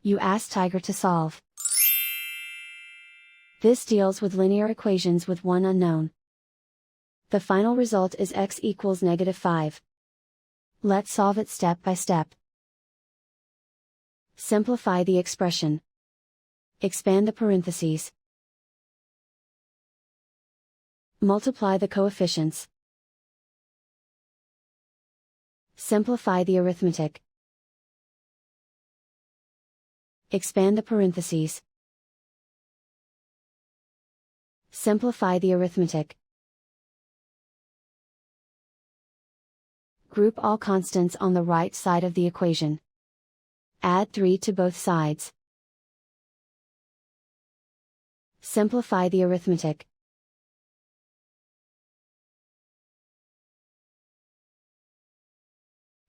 You ask Tiger to solve. This deals with linear equations with one unknown. The final result is x equals -5. Let's solve it step by step. Simplify the expression. Expand the parentheses. Multiply the coefficients. Simplify the arithmetic. Expand the parentheses. Simplify the arithmetic. Group all constants on the right side of the equation. Add 3 to both sides. Simplify the arithmetic.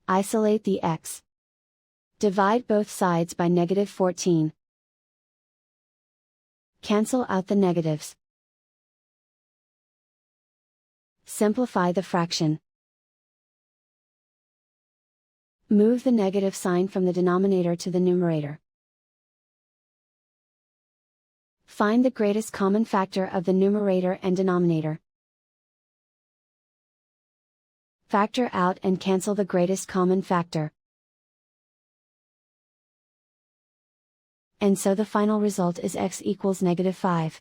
Isolate the x. Divide both sides by -14. Cancel out the negatives. Simplify the fraction. Move the negative sign from the denominator to the numerator. Find the greatest common factor of the numerator and denominator. Factor out and cancel the greatest common factor. And so the final result is x equals -5.